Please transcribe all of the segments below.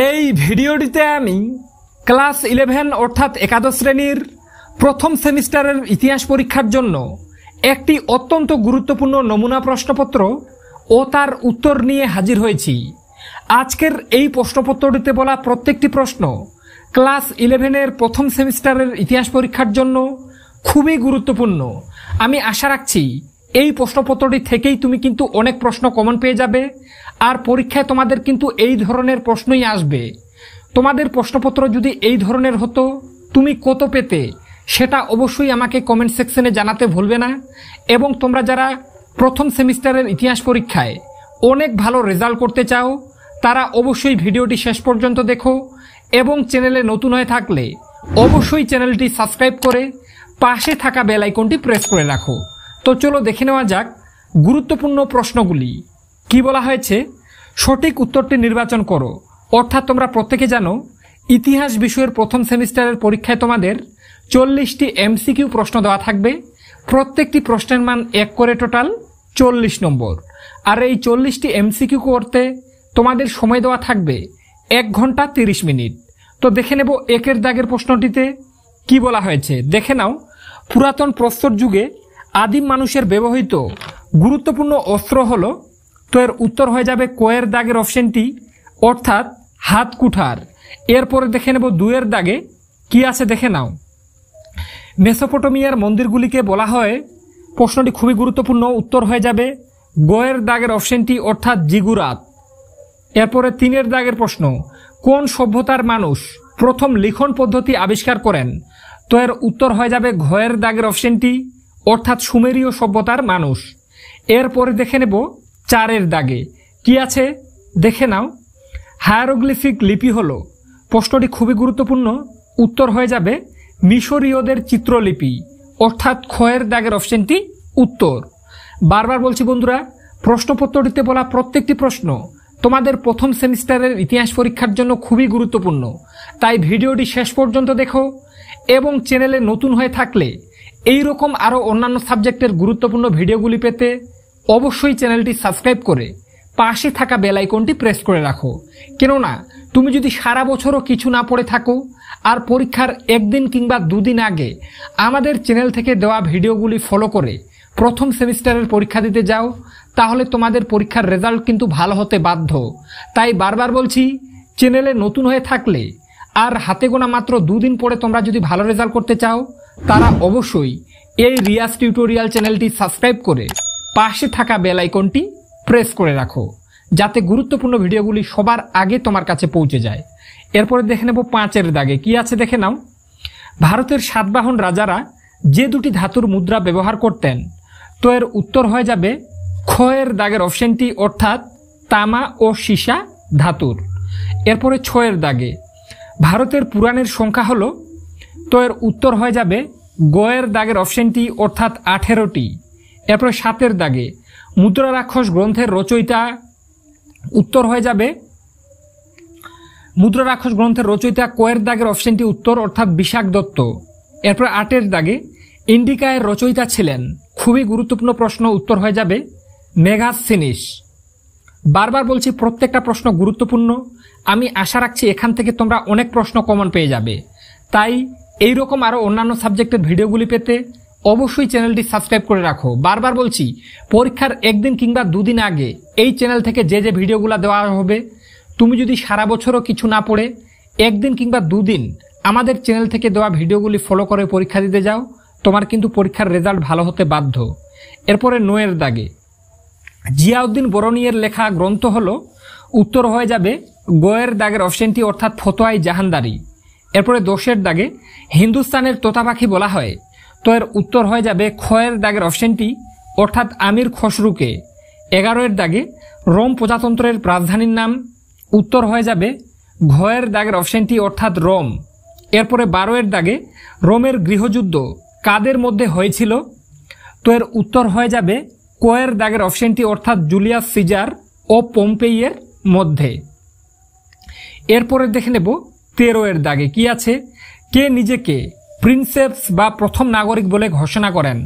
এই ভিডিওটিতে আমি ক্লাস 11 অর্থাৎ একাদশ শ্রেণীর প্রথম সেমিস্টারের ইতিহাস পরীক্ষার জন্য একটি অত্যন্ত গুরুত্বপূর্ণ নমুনা প্রশ্নপত্র ও তার উত্তর নিয়ে হাজির হয়েছি। আজকের এই প্রশ্নপত্রটিতে বলা প্রত্যেকটি প্রশ্ন ক্লাস 11-এর প্রথম সেমিস্টারের ইতিহাস পরীক্ষার জন্য খুবই গুরুত্বপূর্ণ। আমি আশা রাখছি এই প্রশ্নপত্রটি থেকেই তুমি কিন্তু অনেক প্রশ্ন কমন পেয়ে যাবে, আর পরীক্ষায় তোমাদের কিন্তু এই ধরনের প্রশ্নই আসবে। তোমাদের প্রশ্নপত্র যদি এই ধরনের হতো তুমি কত পেতে সেটা অবশ্যই আমাকে কমেন্ট সেকশনে জানাতে ভুলবে না। এবং তোমরা যারা প্রথম সেমিস্টারের ইতিহাস পরীক্ষায় অনেক ভালো রেজাল্ট করতে চাও তারা অবশ্যই ভিডিওটি শেষ পর্যন্ত দেখো, এবং চ্যানেলে নতুন হয়ে থাকলে অবশ্যই চ্যানেলটি সাবস্ক্রাইব করে পাশে থাকা বেল আইকনটি প্রেস করে রাখো। তো চলো দেখে নেওয়া যাক গুরুত্বপূর্ণ প্রশ্নগুলি। কি বলা হয়েছে, সঠিক উত্তরটি নির্বাচন করো। অর্থাৎ তোমরা প্রত্যেকে জানো ইতিহাস বিষয়ের প্রথম সেমিস্টারের পরীক্ষায় তোমাদের 40টি এমসিকিউ প্রশ্ন দেওয়া থাকবে। প্রত্যেকটি প্রশ্নের মান 1 করে, টোটাল 40 নম্বর। আর এই 40টি এমসিকিউ করতে তোমাদের সময় দেওয়া থাকবে 1 ঘন্টা 30 মিনিট। তো দেখে নেব একের দাগের প্রশ্নটিতে কি বলা হয়েছে। দেখে নাও, পুরাতন প্রস্তর যুগে আদিম মানুষের ব্যবহৃত গুরুত্বপূর্ণ অস্ত্র হলো। তো এর উত্তর হয়ে যাবে কয়ের দাগের অপশনটি, অর্থাৎ হাত কুঠার। এরপরে দেখে নেব 2-এর দাগে কি আছে, দেখে নাও। মেসোপটেমিয়ার মন্দিরগুলিকে বলা হয়, প্রশ্নটি খুবই গুরুত্বপূর্ণ, উত্তর হয়ে যাবে গয়ের দাগের অপশনটি, অর্থাৎ জিগুরাত। এরপরে 3-এর দাগের প্রশ্ন, কোন সভ্যতার মানুষ প্রথম লিখন পদ্ধতি আবিষ্কার করেন? তো এর উত্তর হয়ে যাবে ঘয়ের দাগের অপশনটি, অর্থাৎ সুমেরীয় সভ্যতার মানুষ। এরপরে দেখে নেব 4-এর দাগে কি আছে, দেখে নাও। হায়ারোগ্লিফিক লিপি হলো, প্রশ্নটি খুবই গুরুত্বপূর্ণ, উত্তর হয়ে যাবে মিশরীয়দের চিত্রলিপি, অর্থাৎ খয়ের দাগের অপশনটি উত্তর। বারবার বলছি বন্ধুরা, প্রশ্নপত্রটিতে বলা প্রত্যেকটি প্রশ্ন তোমাদের প্রথম সেমিস্টারের ইতিহাস পরীক্ষার জন্য খুবই গুরুত্বপূর্ণ। তাই ভিডিওটি শেষ পর্যন্ত দেখো, এবং চ্যানেলে নতুন হয়ে থাকলে এই রকম আরও অন্যান্য সাবজেক্টের গুরুত্বপূর্ণ ভিডিওগুলি পেতে অবশ্যই চ্যানেলটি সাবস্ক্রাইব করে পাশে থাকা বেল আইকনটি প্রেস করে রাখো। কেননা তুমি যদি সারা বছরও কিছু না পড়ে থাকো আর পরীক্ষার একদিন কিংবা 2 দিন আগে আমাদের চ্যানেল থেকে দেওয়া ভিডিওগুলি ফলো করে প্রথম সেমিস্টারের পরীক্ষা দিতে যাও, তাহলে তোমাদের পরীক্ষার রেজাল্ট কিন্তু ভালো হতে বাধ্য। তাই বারবার বলছি, চ্যানেলে নতুন হয়ে থাকলে আর হাতে গোনা মাত্র 2 দিন পরে তোমরা যদি ভালো রেজাল্ট করতে চাও তারা অবশ্যই এই রিয়াজ টিউটোরিয়াল চ্যানেলটি সাবস্ক্রাইব করে পাশে থাকা বেল আইকনটি প্রেস করে রাখো, যাতে গুরুত্বপূর্ণ ভিডিওগুলি সবার আগে তোমার কাছে পৌঁছে যায়। এরপরে দেখে নেব 5-এর দাগে কি আছে, দেখে নাও। ভারতের সাতবাহন রাজারা যে 2টি ধাতুর মুদ্রা ব্যবহার করতেন? তো এর উত্তর হয়ে যাবে খয়ের দাগের অপশনটি, অর্থাৎ তামা ও সীসা ধাতুর। এরপরে 6-এর দাগে ভারতের পুরাণের সংখ্যা হলো। তো এর উত্তর হয়ে যাবে গয়ের দাগের অপশনটি, অর্থাৎ 18টি। এরপরে 7-এর দাগে মুদ্রা রাক্ষস গ্রন্থের রচয়িতা, উত্তর হয়ে যাবে মুদ্রা রাক্ষস গ্রন্থের রচয়িতা কয়ের দাগের অপশনটি উত্তর, অর্থাৎ বিশাখ দত্ত। এরপরে 8-এর দাগে ইন্ডিকায়ের রচয়িতা ছিলেন, খুবই গুরুত্বপূর্ণ প্রশ্ন, উত্তর হয়ে যাবে মেগাসথিনিস। বারবার বলছি প্রত্যেকটা প্রশ্ন গুরুত্বপূর্ণ। আমি আশা রাখছি এখান থেকে তোমরা অনেক প্রশ্ন কমন পেয়ে যাবে। তাই এই রকম আরও অন্যান্য সাবজেক্টের ভিডিওগুলি পেতে অবশ্যই চ্যানেলটি সাবস্ক্রাইব করে রাখো। বারবার বলছি, পরীক্ষার একদিন কিংবা 2 দিন আগে এই চ্যানেল থেকে যে যে ভিডিওগুলো দেওয়া হবে, তুমি যদি সারা বছরও কিছু না পড়ে একদিন কিংবা 2 দিন আমাদের চ্যানেল থেকে দেওয়া ভিডিওগুলি ফলো করে পরীক্ষা দিতে যাও, তোমার কিন্তু পরীক্ষার রেজাল্ট ভালো হতে বাধ্য। এরপরে 9-এর দাগে জিয়াউদ্দিন বরনিয়ের লেখা গ্রন্থ হলো, উত্তর হয়ে যাবে গয়ের দাগের অপশনটি, অর্থাৎ ফতোয়াই জাহানদারি। এরপরে 10-এর দাগে হিন্দুস্তানের তোতা পাখি বলা হয়? তো এর উত্তর হয়ে যাবে খয়ের দাগের অপশনটি, অর্থাৎ আমির খসরুকে। 11-এর দাগে রোম প্রজাতন্ত্রের রাজধানীর নাম? উত্তর হয়ে যাবে ঘয়ের দাগের অপশনটি, অর্থাৎ রোম। এরপরে 12-এর দাগে রোমের গৃহযুদ্ধ কাদের মধ্যে হয়েছিল? তো এর উত্তর হয়ে যাবে কয়ের দাগের অপশনটি, অর্থাৎ জুলিয়াস সিজার ও পম্পেইয়ের মধ্যে। এরপরে দেখে নেব 13-এর দাগে কি আছে, কে নিজেকে প্রিন্সেপস বা প্রথম নাগরিক বলে ঘোষণা করেন?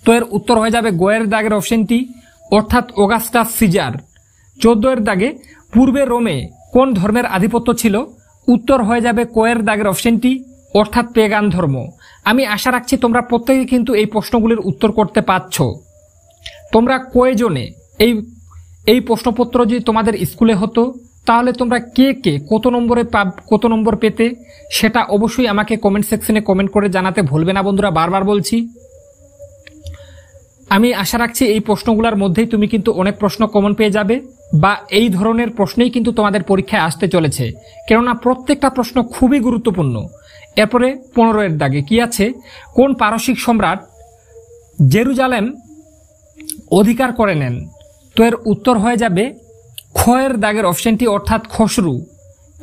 তো এর উত্তর হয়ে যাবে গয়ের দাগের অপশনটি, অর্থাৎ অগাস্টাস সিজার। 14-এর দাগে পূর্বে রোমে কোন ধর্মের আধিপত্য ছিল? উত্তর হয়ে যাবে কোয়ের দাগের অপশনটি, অর্থাৎ পেগান ধর্ম। আমি আশা রাখছি তোমরা প্রত্যেকে কিন্তু এই প্রশ্নগুলির উত্তর করতে পারছ। তোমরা কয়জনে এই প্রশ্নপত্র যদি তোমাদের স্কুলে হতো তাহলে তোমরা কে কে কত নম্বর পেতে সেটা অবশ্যই আমাকে কমেন্ট সেকশনে কমেন্ট করে জানাতে ভুলবে না বন্ধুরা। বারবার বলছি, আমি আশা রাখছি এই প্রশ্নগুলোর মধ্যেই তুমি কিন্তু অনেক প্রশ্ন কমন পেয়ে যাবে, বা এই ধরনের প্রশ্নই কিন্তু তোমাদের পরীক্ষায় আসতে চলেছে, কেননা প্রত্যেকটা প্রশ্ন খুবই গুরুত্বপূর্ণ। এরপরে 15 দাগে কি আছে? কোন পারসিক সম্রাট জেরুজালেম অধিকার করে নেন? তো এর উত্তর হয়ে যাবে খয়ের দাগের অপশনটি, অর্থাৎ খসরু।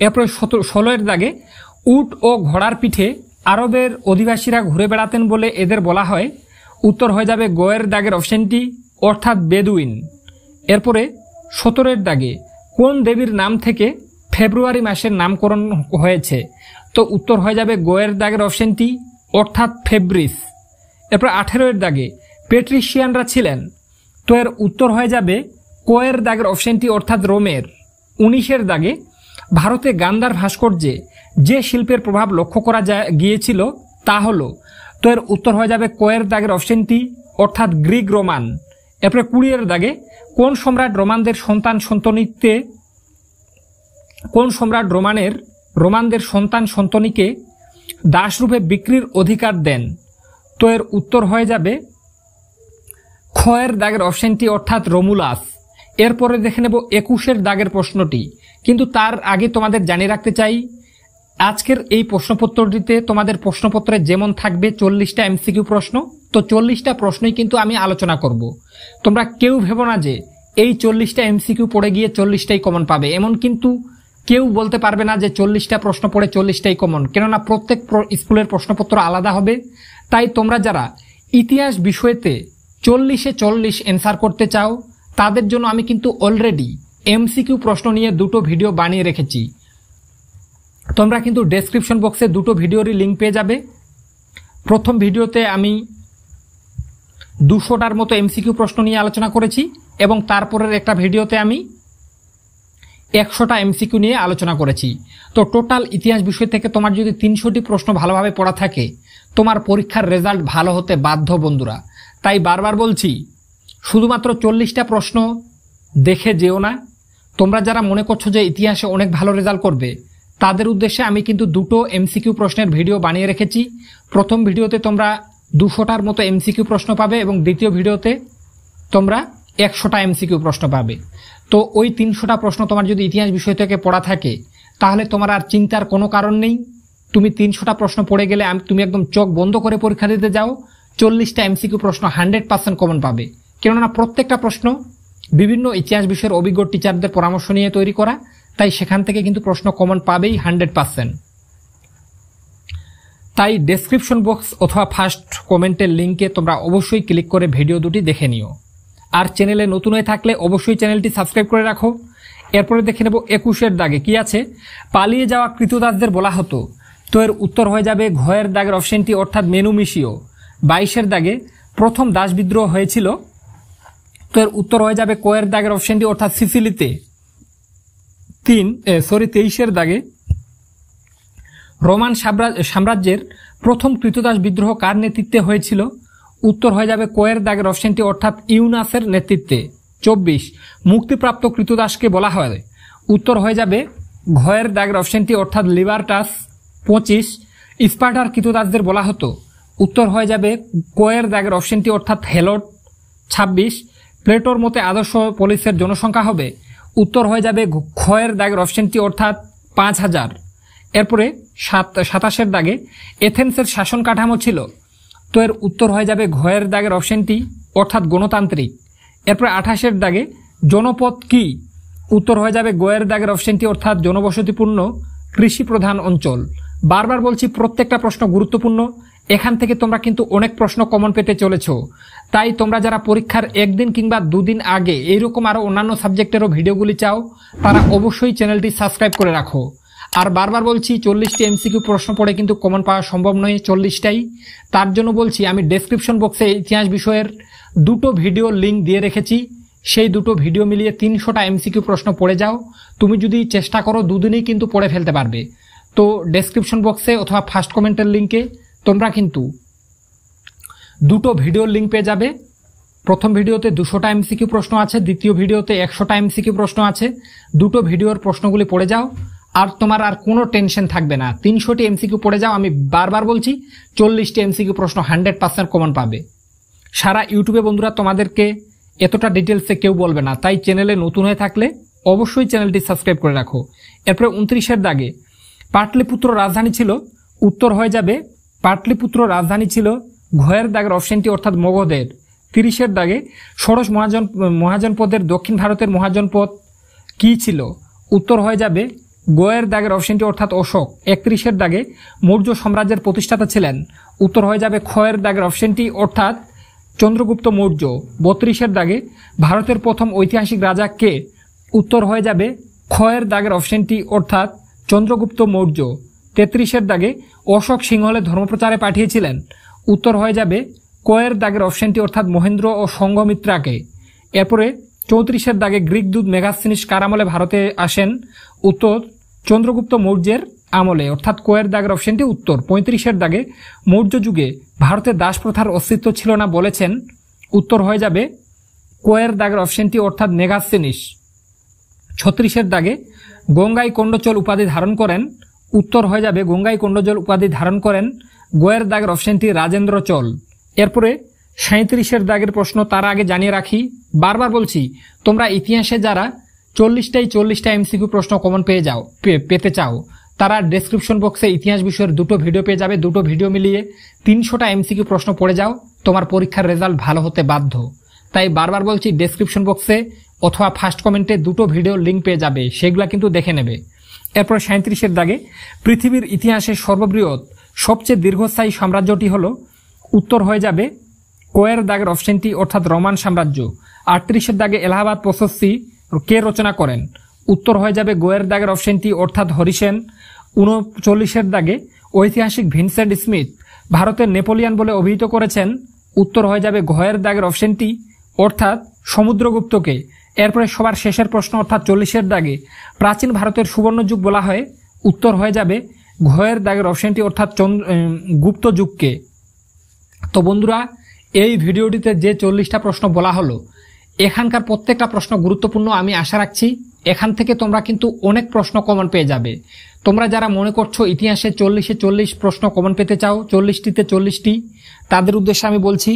এরপরে 16 দাগে উট ও ঘোড়ার পিঠে আরবের অধিবাসীরা ঘুরে বেড়াতেন বলে এদের বলা হয়। উত্তর হয়ে যাবে গয়ের দাগের অপশনটি, অর্থাৎ বেদুইন। এরপরে 17 দাগে কোন দেবীর নাম থেকে ফেব্রুয়ারি মাসের নামকরণ হয়েছে? তো উত্তর হয়ে যাবে গয়ের দাগের অপশনটি, অর্থাৎ ফেব্রিস। এরপর 18 দাগে পেট্রিশিয়ানরা ছিলেন। তো এর উত্তর হয়ে যাবে কোয়ের দাগের অপশনটি, অর্থাৎ রোমের। 19 দাগে ভারতে গান্ধার ভাস্কর্যে যে শিল্পের প্রভাব লক্ষ্য করা গিয়েছিল তা হলো। তো এর উত্তর হয়ে যাবে কোয়ের দাগের অপশনটি, অর্থাৎ গ্রিক রোমান। এরপরে 20 দাগে কোন সম্রাট রোমানদের সন্তান সন্ততিকে দাসরূপে বিক্রির অধিকার দেন? তো এর উত্তর হয়ে যাবে খয়ের দাগের অপশনটি, অর্থাৎ রোমুলাস। এরপরে দেখে নেব 21 দাগের প্রশ্নটি, কিন্তু তার আগে তোমাদের জানিয়ে রাখতে চাই আজকের এই প্রশ্নপত্রটিতে তোমাদের প্রশ্নপত্রে যেমন থাকবে 40টা এমসিকিউ প্রশ্ন, তো 40টা প্রশ্নই কিন্তু আমি আলোচনা করব। তোমরা কেউ ভেবো না যে এই 40টা এমসিকিউ পড়ে গিয়ে 40টাই কমন পাবে, এমন কিন্তু কেউ বলতে পারবে না যে 40টা প্রশ্ন পড়ে 40টাই কমন, কেননা প্রত্যেক স্কুলের প্রশ্নপত্র আলাদা হবে। তাই তোমরা যারা ইতিহাস বিষয়তে 40-এ 40 অ্যান্সার করতে চাও তাদের জন্য আমি কিন্তু অলরেডি এমসিকিউ প্রশ্ন নিয়ে 2টো ভিডিও বানিয়ে রেখেছি। তোমরা কিন্তু ডেসক্রিপশন বক্সে 2টো ভিডিওরই লিঙ্ক পেয়ে যাবে। প্রথম ভিডিওতে আমি 200টার মতো এমসিকিউ প্রশ্ন নিয়ে আলোচনা করেছি, এবং তারপরের একটা ভিডিওতে আমি 100টা এমসিকিউ নিয়ে আলোচনা করেছি। তো টোটাল ইতিহাস বিষয় থেকে তোমার যদি 300টি প্রশ্ন ভালোভাবে পড়া থাকে তোমার পরীক্ষার রেজাল্ট ভালো হতে বাধ্য বন্ধুরা। তাই বারবার বলছি, শুধুমাত্র 40টা প্রশ্ন দেখে যেও না। তোমরা যারা মনে করছো যে ইতিহাসে অনেক ভালো রেজাল্ট করবে তাদের উদ্দেশ্যে আমি কিন্তু 2টো এমসিকিউ প্রশ্নের ভিডিও বানিয়ে রেখেছি। প্রথম ভিডিওতে তোমরা 200টার মতো এমসিকিউ প্রশ্ন পাবে, এবং দ্বিতীয় ভিডিওতে তোমরা 100টা এমসিকিউ প্রশ্ন পাবে। তো ওই 300টা প্রশ্ন তোমার যদি ইতিহাস বিষয় থেকে পড়া থাকে তাহলে তোমার আর চিন্তার কোনো কারণ নেই। তুমি 300টা প্রশ্ন পড়ে গেলে তুমি একদম চোখ বন্ধ করে পরীক্ষা দিতে যাও, 40টা এমসিকিউ প্রশ্ন 100% কমন পাবে, কেননা প্রত্যেকটা প্রশ্ন বিভিন্ন ইতিহাস বিষয়ের অভিজ্ঞ টিচারদের পরামর্শ নিয়ে তৈরি করা, তাই সেখান থেকে কিন্তু প্রশ্ন কমন পাবেই 100%। তাই ডেসক্রিপশন বক্স অথবা ফার্স্ট কমেন্টের লিঙ্কে তোমরা অবশ্যই ক্লিক করে ভিডিও দুটি দেখে নিও। আর চ্যানেলে নতুন হয়ে থাকলে অবশ্যই চ্যানেলটি সাবস্ক্রাইব করে রাখো। এরপরে দেখে নেব 21 দাগে কি আছে? পালিয়ে যাওয়া কৃতদাসদের বলা হতো। তো এর উত্তর হয়ে যাবে ঘয়ের দাগের অপশনটি, অর্থাৎ মেনুমিশীয়। 22 দাগে প্রথম দাস বিদ্রোহ হয়েছিল। তো এর উত্তর হয়ে যাবে কোয়ের দাগের অপশনটি, অর্থাৎ সিসিলিতে। 23 দাগে রোমান সাম্রাজ্যের প্রথম কৃতদাস বিদ্রোহ কার নেতৃত্বে হয়েছিল? উত্তর হয়ে যাবে কোয়ের দাগের অপশনটি, অর্থাৎ ইউনাসের নেতৃত্বে। 24 মুক্তিপ্রাপ্ত কৃতদাসকে বলা হয়। উত্তর হয়ে যাবে ঘয়ের দাগের অপশনটি, অর্থাৎ লিবার্টাস। 25 স্পার্টার কৃতদাসদের বলা হতো। উত্তর হয়ে যাবে কোয়ের দাগের অপশনটি, অর্থাৎ হেলোড। 26 প্লেটোর মতে আদর্শ পলিসের জনসংখ্যা হবে। উত্তর হয়ে যাবে ক্ষয়ের দাগের অপশনটি, অর্থাৎ 5000। এরপরে 27 দাগে এথেন্সের শাসন কাঠামো ছিল। তো এর উত্তর হয়ে যাবে ঘয়ের দাগের অপশনটি, অর্থাৎ গণতান্ত্রিক। এরপরে 28 দাগে জনপদ কি? উত্তর হয়ে যাবে গয়ের দাগের অপশনটি, অর্থাৎ জনবসতিপূর্ণ কৃষি প্রধান অঞ্চল। বারবার বলছি, প্রত্যেকটা প্রশ্ন গুরুত্বপূর্ণ, এখান থেকে তোমরা কিন্তু অনেক প্রশ্ন কমন পেতে চলেছ। তাই তোমরা যারা পরীক্ষার একদিন কিংবা 2 দিন আগে এইরকম আরো অন্যান্য সাবজেক্টেরও ভিডিওগুলি চাও তারা অবশ্যই চ্যানেলটি সাবস্ক্রাইব করে রাখো। আর বারবার বলছি, 40টি এমসিকিউ প্রশ্ন পড়ে কিন্তু কমন পাওয়া সম্ভব নয় 40টাই। তার জন্য বলছি, আমি ডেসক্রিপশন বক্সে ইতিহাস বিষয়ের 2টো ভিডিও লিঙ্ক দিয়ে রেখেছি, সেই দুটো ভিডিও মিলিয়ে 300টা এমসিকিউ প্রশ্ন পড়ে যাও। তুমি যদি চেষ্টা করো দুদিনেই কিন্তু পড়ে ফেলতে পারবে। তো ডেসক্রিপশন বক্সে অথবা ফার্স্ট কমেন্টের লিঙ্কে তোমরা কিন্তু দুটো ভিডিওর লিঙ্ক পেয়ে যাবে। প্রথম ভিডিওতে 200টা এমসিকিউ প্রশ্ন আছে, দ্বিতীয় ভিডিওতে 100টা এমসিকিউ প্রশ্ন আছে। দুটো ভিডিওর প্রশ্নগুলি পড়ে যাও, আর তোমার আর কোনো টেনশন থাকবে না। 300টি এমসিকিউ পড়ে যাও। আমি বারবার বলছি 40টি এমসিকিউ প্রশ্ন 100% কমন পাবে। সারা ইউটিউবে বন্ধুরা তোমাদেরকে এতটা ডিটেলসে কেউ বলবে না, তাই চ্যানেলে নতুন হয়ে থাকলে অবশ্যই চ্যানেলটি সাবস্ক্রাইব করে রাখো। এরপরে 29-এর দাগে পাটলিপুত্র রাজধানী ছিল, উত্তর হয়ে যাবে পাটলিপুত্র রাজধানী ছিল ঘয়ের দাগের অপশনটি অর্থাৎ মগধের। 30-এর দাগে ষোড়শ মহাজনপদের দক্ষিণ ভারতের মহাজনপদ কি ছিল, উত্তর হয়ে যাবে গয়ের দাগের অপশনটি অর্থাৎ অশোক। 31-এর দাগে মৌর্য সাম্রাজ্যের প্রতিষ্ঠাতা ছিলেন, উত্তর হয়ে যাবে খয়ের দাগের অপশনটি অর্থাৎ চন্দ্রগুপ্ত মৌর্য। 32-এর দাগে ভারতের প্রথম ঐতিহাসিক রাজা কে, উত্তর হয়ে যাবে খয়ের দাগের অপশনটি অর্থাৎ চন্দ্রগুপ্ত মৌর্য। 33-এর দাগে অশোক সিংহলে ধর্মপ্রচারে পাঠিয়েছিলেন, উত্তর হয়ে যাবে কয়ের দাগের অপশনটি অর্থাৎ মহেন্দ্র ও সংঘমিত্রাকে। এরপরে 34-এর দাগে গ্রিক দূত মেগাসথিনিস কার আমলে ভারতে আসেন, উত্তর চন্দ্রগুপ্ত মৌর্যের আমলে অর্থাৎ কোয়ের দাগের অপশনটি উত্তর। 35-এর দাগে মৌর্য যুগে ভারতে দাস প্রথার অস্তিত্ব ছিল না বলেছেন, উত্তর হয়ে যাবে কোয়ের দাগের অপশনটি অর্থাৎ মেগাসথিনিস। 36-এর দাগে গঙ্গাই কণ্ডচল উপাধি ধারণ করেন, উত্তর হয়ে যাবে গঙ্গাই কণ্ডচল উপাধি ধারণ করেন গোয়ের দাগের অপশনটি রাজেন্দ্র চল। এরপরে 37-এর দাগের প্রশ্ন তার আগে জানিয়ে রাখি, বারবার বলছি তোমরা ইতিহাসে যারা 40টা এমসিকিউ প্রশ্ন কমন পেতে চাও তারা ডেসক্রিপশন বক্সে ইতিহাস বিষয়ের দুটো ভিডিও পেয়ে যাবে। দুটো ভিডিও মিলিয়ে 300টা এমসিকিউ প্রশ্ন পড়ে যাও, তোমার পরীক্ষার রেজাল্ট ভালো হতে বাধ্য। তাই বারবার বলছি ডেসক্রিপশন বক্সে অথবা ফার্স্ট কমেন্টে দুটো ভিডিওর লিঙ্ক পেয়ে যাবে, সেগুলো কিন্তু দেখে নেবে। এরপর 37-এর দাগে পৃথিবীর ইতিহাসে সর্ববৃহৎ সবচেয়ে দীর্ঘস্থায়ী সাম্রাজ্যটি হলো, উত্তর হয়ে যাবে কোয়ের দাগের অপশনটি অর্থাৎ রোমান সাম্রাজ্য। 38-এর দাগে এলাহাবাদ প্রশস্তি কে রচনা করেন, উত্তর হয়ে যাবে গোয়ের দাগের অপশনটি অর্থাৎ হরিসেন। 39-এর দাগে ঐতিহাসিক ভিনসেন্ট স্মিথ ভারতের নেপোলিয়ান বলে অভিহিত করেছেন, উত্তর হয়ে যাবে ঘয়ের দাগের অপশনটি অর্থাৎ সমুদ্রগুপ্তকে। এরপরে সবার শেষের প্রশ্ন অর্থাৎ 40-এর দাগে প্রাচীন ভারতের সুবর্ণ যুগ বলা হয়, উত্তর হয়ে যাবে ঘয়ের দাগের অপশনটি অর্থাৎ গুপ্ত যুগকে। তো বন্ধুরা, এই ভিডিওটিতে যে 40টা প্রশ্ন বলা হলো এখানকার প্রত্যেকটা প্রশ্ন গুরুত্বপূর্ণ। আমি আশা রাখছি এখান থেকে তোমরা কিন্তু অনেক প্রশ্ন কমন পেয়ে যাবে। তোমরা যারা মনে করছো ইতিহাসে 40-এ 40 প্রশ্ন কমন পেতে চাও, 40টিতে 40টি, তাদের উদ্দেশ্যে আমি বলছি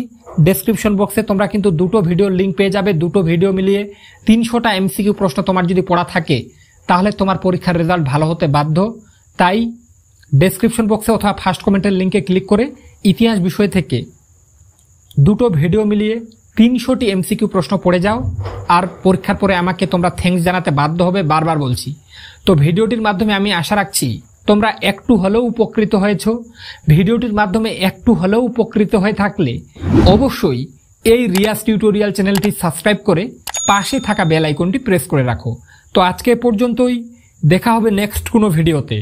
ডেসক্রিপশন বক্সে তোমরা কিন্তু দুটো ভিডিওর লিঙ্ক পেয়ে যাবে। দুটো ভিডিও মিলিয়ে 300টা এমসিকিউ প্রশ্ন তোমার যদি পড়া থাকে তাহলে তোমার পরীক্ষার রেজাল্ট ভালো হতে বাধ্য। তাই ডেসক্রিপশন বক্সে অথবা ফার্স্ট কমেন্টের লিঙ্কে ক্লিক করে ইতিহাস বিষয় থেকে দুটো ভিডিও মিলিয়ে 300টি এমসিকিউ প্রশ্ন পড়ে যাও, আর পরীক্ষার পরে আমাকে তোমরা থ্যাঙ্কস জানাতে বাধ্য হবে, বারবার বলছি। তো ভিডিওটির মাধ্যমে আমি আশা রাখছি তোমরা একটু হলেও উপকৃত হয়েছো। ভিডিওটির মাধ্যমে একটু হলেও উপকৃত হয়ে থাকলে অবশ্যই এই রিয়াজ টিউটোরিয়াল চ্যানেলটি সাবস্ক্রাইব করে পাশে থাকা বেল আইকনটি প্রেস করে রাখো। তো আজকে পর্যন্তই, দেখা হবে নেক্সট কোনো ভিডিওতে।